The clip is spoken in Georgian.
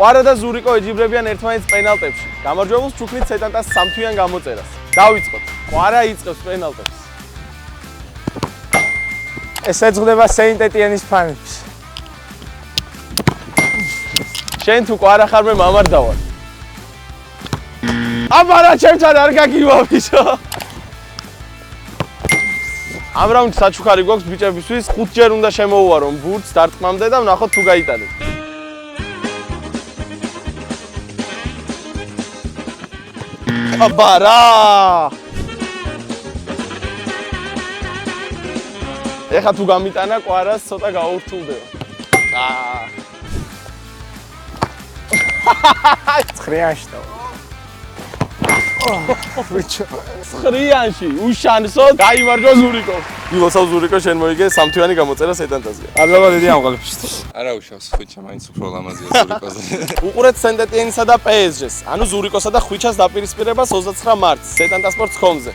ყვარა და ზურიკო ეჯიბრებიან ერთმანეთს პენალტებში. გამარჯვებულს ჩუქნით სეტანტას 3 თვიან გამოწერას. დავიწყოთ. ყვარა იწყებს პენალტებს. ეს ეძღდება სეინტ-ეტიენის ფანებს. შენ თუ ყვარა ხარ მე მამარდა ვარ. აბარა ჩემთან არ გაგივა ბიჭო. ამ რაუნდში საჩუქარი გვაქვს ბიჭებისთვის 5 ჯერ უნდა შემოუვარონ ბურთს დარტყმამდე და ვნახოთ თუ გაიტანეთ. აბარა! ეხა თუ გამიტანა ყვარას ცოტა გაურთულდება. ცხრიანში და ბიჭო ცხრიანში უშანსო გაიმარჯვა ზურიკო. ილოსავ ზურიკო შენ მოიგე 3 თვიანი გამოწერა სეტანტაზე. არლობა დიდი ამყალიფისთვის. არა უშავს ხვიჩა მაინც უფრო ლამაზია ზურიკოზე. უყურეთ სეინტ-ეტიენსა და PSG-ს, ანუ ზურიკოსა და ხვიჩას დაპირისპირებას 29 მარტს სეტანტა სპორტ.com-ზე.